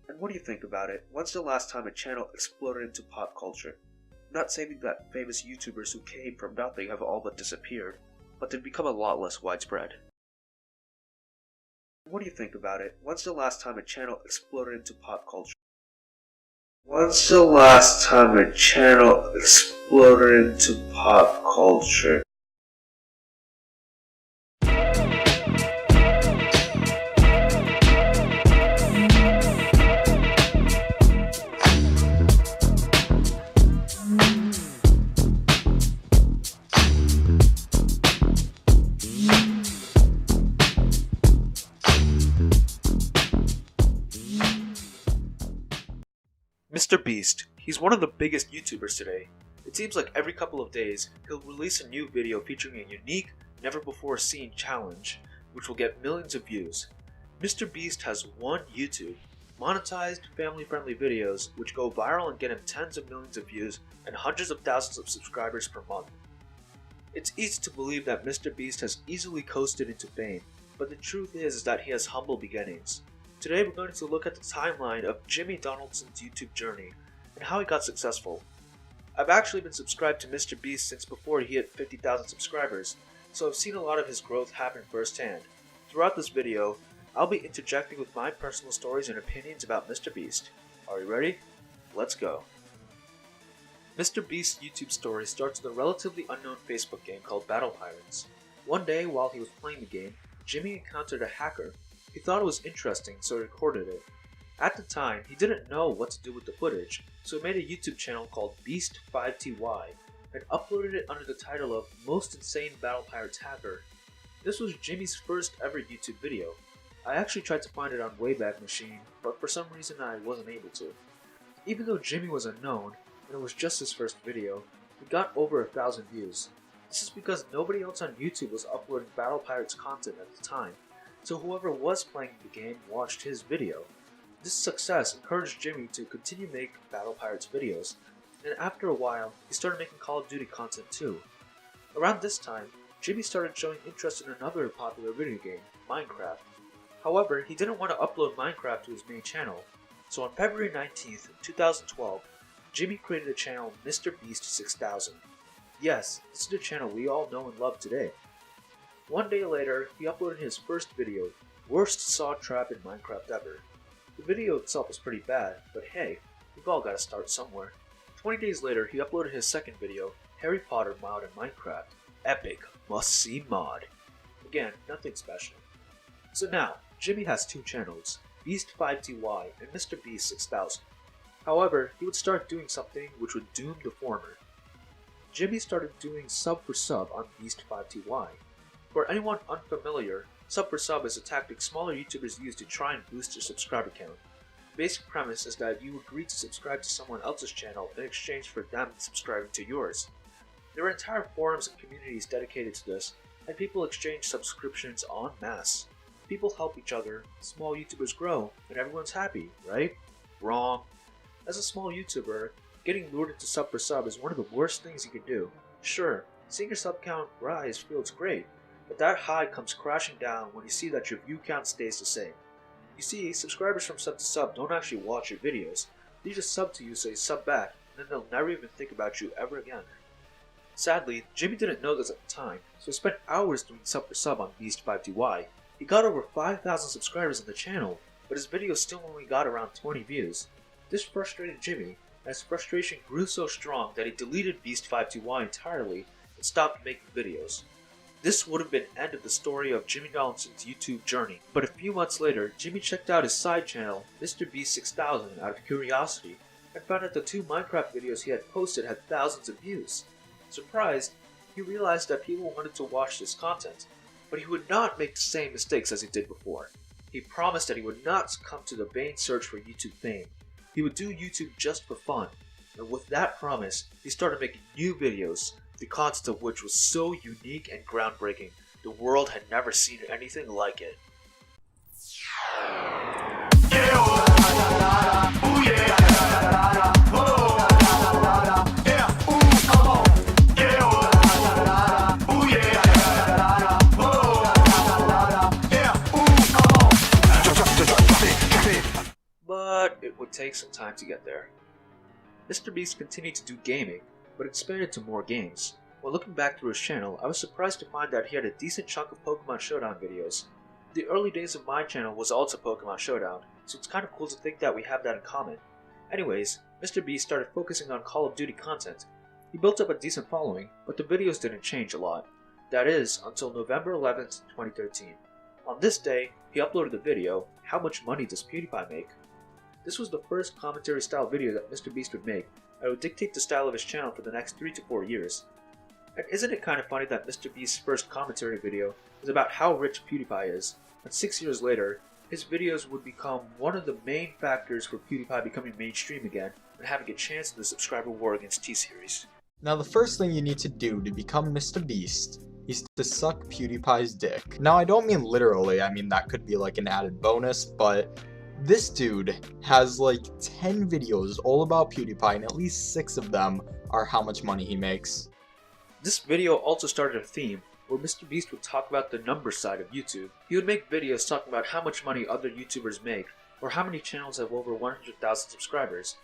And what do you think about it? When's the last time a channel exploded into pop culture? I'm not saying that famous YouTubers who came from nothing have all but disappeared, but they've become a lot less widespread. What do you think about it? When's the last time a channel exploded into pop culture? When's the last time a channel exploded into pop culture? Mr. Beast. He's one of the biggest YouTubers today. It seems like every couple of days, he'll release a new video featuring a unique, never-before-seen challenge, which will get millions of views. Mr. Beast has one YouTube, monetized, family-friendly videos, which go viral and get him tens of millions of views and hundreds of thousands of subscribers per month. It's easy to believe that Mr. Beast has easily coasted into fame, but the truth is that he has humble beginnings. Today we're going to look at the timeline of Jimmy Donaldson's YouTube journey and how he got successful. I've actually been subscribed to Mr. Beast since before he hit 50,000 subscribers, so I've seen a lot of his growth happen firsthand. Throughout this video, I'll be interjecting with my personal stories and opinions about Mr. Beast. Are you ready? Let's go. Mr. Beast's YouTube story starts with a relatively unknown Facebook game called Battle Pirates. One day while he was playing the game, Jimmy encountered a hacker. He thought it was interesting, so he recorded it. At the time, he didn't know what to do with the footage, so he made a YouTube channel called Beast5TY and uploaded it under the title of Most Insane Battle Pirates Hacker. This was Jimmy's first ever YouTube video. I actually tried to find it on Wayback Machine, but for some reason I wasn't able to. Even though Jimmy was unknown, and it was just his first video, he got over 1,000 views. This is because nobody else on YouTube was uploading Battle Pirates content at the time, so whoever was playing the game watched his video. This success encouraged Jimmy to continue making Battle Pirates videos, and after a while, he started making Call of Duty content too. Around this time, Jimmy started showing interest in another popular video game, Minecraft. However, he didn't want to upload Minecraft to his main channel, so on February 19th, 2012, Jimmy created a channel, Mr. Beast 6000. Yes, this is the channel we all know and love today. One day later, he uploaded his first video, Worst Saw Trap in Minecraft Ever. The video itself was pretty bad, but hey, we've all got to start somewhere. 20 days later, he uploaded his second video, Harry Potter mod in Minecraft. Epic, must-see mod. Again, nothing special. So now, Jimmy has two channels, Beast5TY and Mr. Beast 6000. However, he would start doing something which would doom the former. Jimmy started doing sub for sub on Beast5TY. For anyone unfamiliar, sub for sub is a tactic smaller YouTubers use to try and boost their subscriber count. The basic premise is that you agree to subscribe to someone else's channel in exchange for them subscribing to yours. There are entire forums and communities dedicated to this, and people exchange subscriptions en masse. People help each other, small YouTubers grow, and everyone's happy, right? Wrong. As a small YouTuber, getting lured into sub for sub is one of the worst things you can do. Sure, seeing your sub count rise feels great, but that high comes crashing down when you see that your view count stays the same. You see, subscribers from sub to sub don't actually watch your videos. They just sub to you so you sub back, and then they'll never even think about you ever again. Sadly, Jimmy didn't know this at the time, so he spent hours doing sub for sub on Beast5TY. He got over 5,000 subscribers on the channel, but his videos still only got around 20 views. This frustrated Jimmy, and his frustration grew so strong that he deleted Beast5TY entirely and stopped making videos. This would have been the end of the story of Jimmy Donaldson's YouTube journey, but a few months later, Jimmy checked out his side channel, Mr. Beast 6000, out of curiosity, and found that the two Minecraft videos he had posted had thousands of views. Surprised, he realized that people wanted to watch this content, but he would not make the same mistakes as he did before. He promised that he would not succumb to the vain search for YouTube fame. He would do YouTube just for fun, and with that promise, he started making new videos, the content of which was so unique and groundbreaking, the world had never seen anything like it. But it would take some time to get there. Mr. Beast continued to do gaming, but expanded to more games. While looking back through his channel, I was surprised to find that he had a decent chunk of Pokemon Showdown videos. The early days of my channel was also Pokemon Showdown, so it's kind of cool to think that we have that in common. Anyways, Mr. Beast started focusing on Call of Duty content. He built up a decent following, but the videos didn't change a lot. That is, until November 11th, 2013. On this day, he uploaded the video, How Much Money Does PewDiePie Make? This was the first commentary style video that Mr. Beast would make, and would dictate the style of his channel for the next 3 to 4 years. And isn't it kind of funny that Mr. Beast's first commentary video is about how rich PewDiePie is, and 6 years later, his videos would become one of the main factors for PewDiePie becoming mainstream again and having a chance in the subscriber war against T-Series. Now the first thing you need to do to become Mr. Beast is to suck PewDiePie's dick. Now I don't mean literally, I mean that could be like an added bonus, but this dude has like 10 videos all about PewDiePie and at least 6 of them are how much money he makes. This video also started a theme where Mr. Beast would talk about the numbers side of YouTube. He would make videos talking about how much money other YouTubers make, or how many channels have over 100,000 subscribers.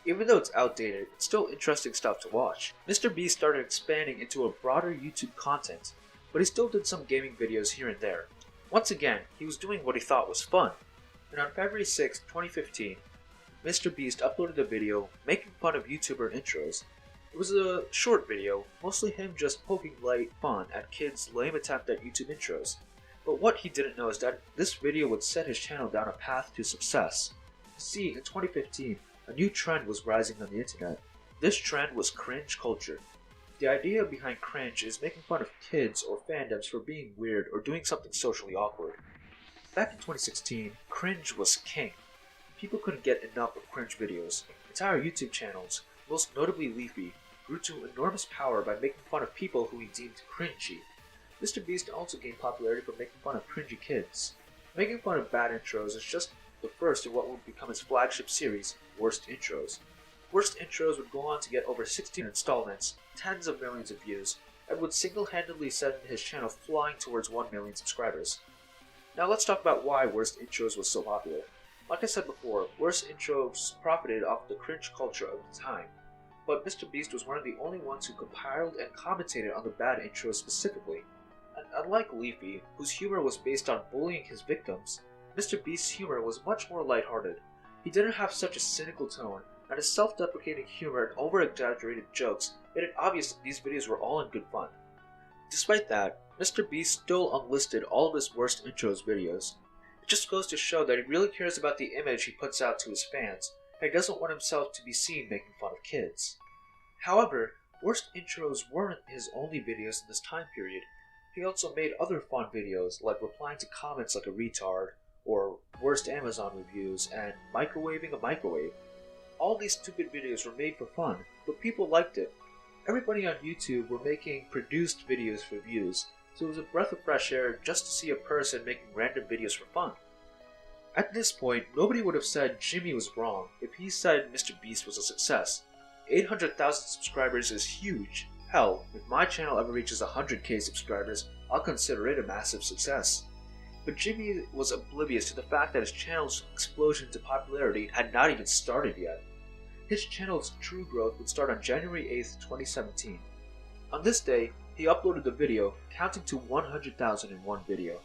Even though it's outdated, it's still interesting stuff to watch. Mr. Beast started expanding into a broader YouTube content, but he still did some gaming videos here and there. Once again, he was doing what he thought was fun. And on February 6, 2015, Mr. Beast uploaded a video making fun of YouTuber intros. It was a short video, mostly him just poking light fun at kids' lame attempt at YouTube intros. But what he didn't know is that this video would set his channel down a path to success. See, in 2015, a new trend was rising on the internet. This trend was cringe culture. The idea behind cringe is making fun of kids or fandoms for being weird or doing something socially awkward. Back in 2016, cringe was king. People couldn't get enough of cringe videos. Entire YouTube channels, most notably Leafy, grew to enormous power by making fun of people who he deemed cringy. Mr. Beast also gained popularity for making fun of cringy kids. Making fun of bad intros is just the first of what would become his flagship series, Worst Intros. Worst Intros would go on to get over 16 installments, tens of millions of views, and would single-handedly send his channel flying towards 1 million subscribers. Now let's talk about why Worst Intros was so popular. Like I said before, Worst Intros profited off the cringe culture of the time, but Mr. Beast was one of the only ones who compiled and commentated on the bad intros specifically. And unlike Leafy, whose humor was based on bullying his victims, Mr. Beast's humor was much more lighthearted. He didn't have such a cynical tone, and his self-deprecating humor and over-exaggerated jokes made it obvious that these videos were all in good fun. Despite that, Mr. Beast still unlisted all of his Worst Intros videos. It just goes to show that he really cares about the image he puts out to his fans, and he doesn't want himself to be seen making fun of kids. However, Worst Intros weren't his only videos in this time period. He also made other fun videos like replying to comments like a retard, or worst Amazon reviews, and microwaving a microwave. All these stupid videos were made for fun, but people liked it. Everybody on YouTube were making produced videos for views, so it was a breath of fresh air just to see a person making random videos for fun. At this point, nobody would have said Jimmy was wrong if he said Mr. Beast was a success. 800,000 subscribers is huge. Hell, if my channel ever reaches 100k subscribers, I'll consider it a massive success. But Jimmy was oblivious to the fact that his channel's explosion to popularity had not even started yet. His channel's true growth would start on January 8th, 2017. On this day, he uploaded the video, counting to 100,000 in one video.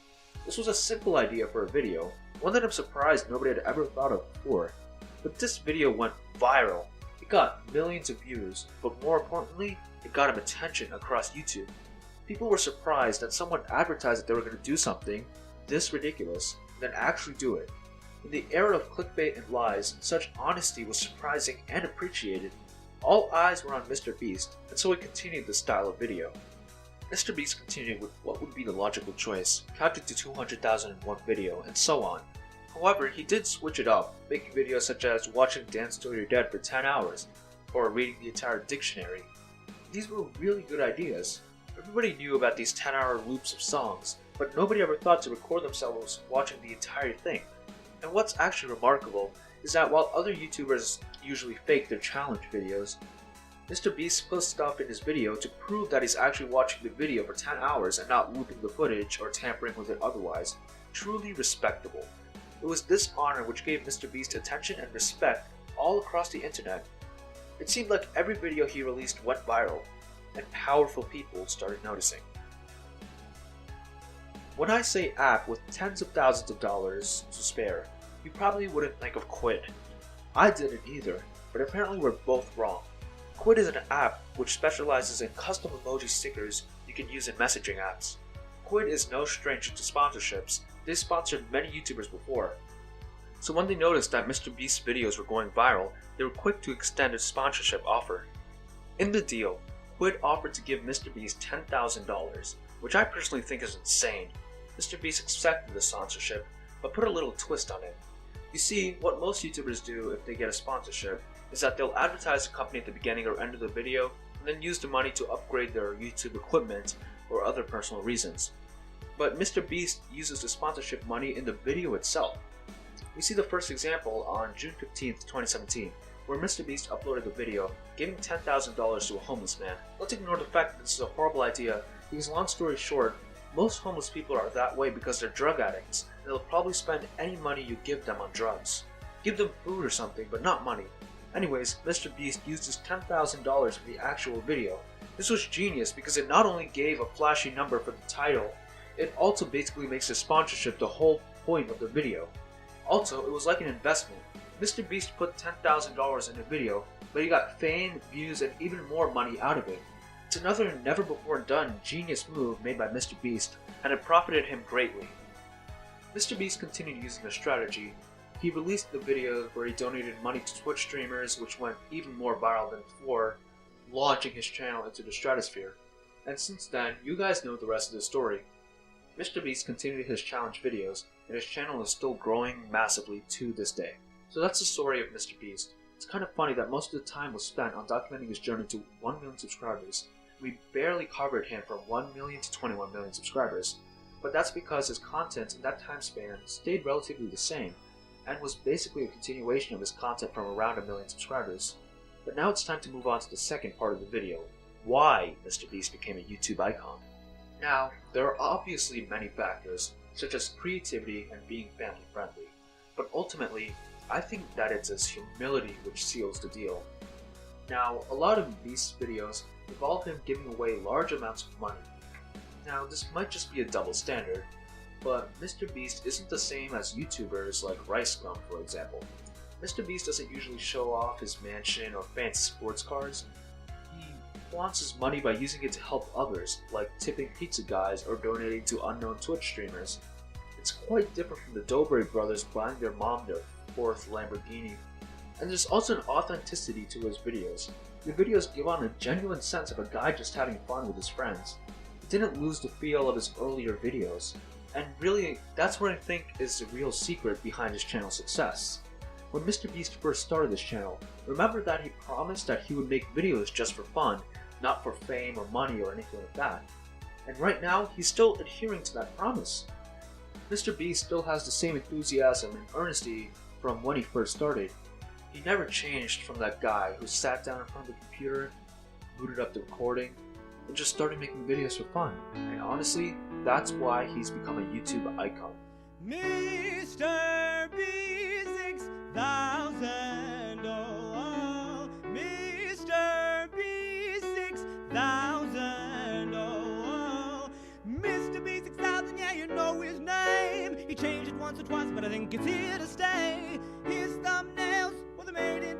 This was a simple idea for a video, one that I'm surprised nobody had ever thought of before. But this video went viral. It got millions of views, but more importantly, it got him attention across YouTube. People were surprised that someone advertised that they were going to do something this ridiculous, and then actually do it. In the era of clickbait and lies, such honesty was surprising and appreciated. All eyes were on Mr. Beast, and so he continued this style of video. Mr. Beast continued with what would be the logical choice, counting to 200,000 in one video, and so on. However, he did switch it up, making videos such as watching Dance Till You're Dead for 10 hours, or reading the entire dictionary. These were really good ideas. Everybody knew about these 10-hour loops of songs, but nobody ever thought to record themselves watching the entire thing. And what's actually remarkable is that while other YouTubers usually fake their challenge videos, Mr. Beast puts stuff in his video to prove that he's actually watching the video for 10 hours and not looping the footage or tampering with it otherwise. Truly respectable. It was this honor which gave Mr. Beast attention and respect all across the internet. It seemed like every video he released went viral, and powerful people started noticing. When I say app with tens of thousands of dollars to spare, you probably wouldn't think of Quid. I didn't either, but apparently we're both wrong. Quid is an app which specializes in custom emoji stickers you can use in messaging apps. Quid is no stranger to sponsorships. They sponsored many YouTubers before. So when they noticed that Mr. Beast's videos were going viral, they were quick to extend a sponsorship offer. In the deal, Quid offered to give Mr. Beast $10,000, which I personally think is insane. Mr. Beast accepted the sponsorship, but put a little twist on it. You see, what most YouTubers do if they get a sponsorship is that they'll advertise the company at the beginning or end of the video, and then use the money to upgrade their YouTube equipment or other personal reasons. But Mr. Beast uses the sponsorship money in the video itself. We see the first example on June 15th, 2017, where Mr. Beast uploaded the video giving $10,000 to a homeless man. Let's ignore the fact that this is a horrible idea, because long story short, most homeless people are that way because they're drug addicts, and they'll probably spend any money you give them on drugs. Give them food or something, but not money. Anyways, Mr. Beast used his $10,000 for the actual video. This was genius because it not only gave a flashy number for the title, it also basically makes the sponsorship the whole point of the video. Also, it was like an investment. Mr. Beast put $10,000 in the video, but he got fame, views, and even more money out of it. It's another never-before-done genius move made by Mr. Beast, and it profited him greatly. Mr. Beast continued using the strategy. He released the video where he donated money to Twitch streamers, which went even more viral than before, launching his channel into the stratosphere. And since then, you guys know the rest of the story. Mr. Beast continued his challenge videos, and his channel is still growing massively to this day. So that's the story of Mr. Beast. It's kind of funny that most of the time was spent on documenting his journey to 1 million subscribers. We barely covered him from 1 million to 21 million subscribers, but that's because his content in that time span stayed relatively the same, and was basically a continuation of his content from around 1 million subscribers. But now it's time to move on to the second part of the video, why Mr. Beast became a YouTube icon. Now, there are obviously many factors, such as creativity and being family friendly, but ultimately, I think that it's his humility which seals the deal. Now, a lot of Beast's videos involve him giving away large amounts of money. Now, this might just be a double standard, but Mr. Beast isn't the same as YouTubers like Rice Gum, for example. Mr. Beast doesn't usually show off his mansion or fancy sports cars. He flaunts his money by using it to help others, like tipping pizza guys or donating to unknown Twitch streamers. It's quite different from the Dobry brothers buying their mom their 4th Lamborghini. And there's also an authenticity to his videos. The videos give on a genuine sense of a guy just having fun with his friends. It didn't lose the feel of his earlier videos. And really, that's what I think is the real secret behind his channel's success. When Mr. Beast first started this channel, remember that he promised that he would make videos just for fun, not for fame or money or anything like that. And right now, he's still adhering to that promise. Mr. Beast still has the same enthusiasm and earnesty from when he first started. He never changed from that guy who sat down in front of the computer, booted up the recording, and just started making videos for fun. And honestly, that's why he's become a YouTube icon. Mr. B6000, oh, Mr. B6000, oh, Mr. B6000, yeah, you know his name. He changed it once or twice, but I think it's here to stay. His thumbnails, well, they made it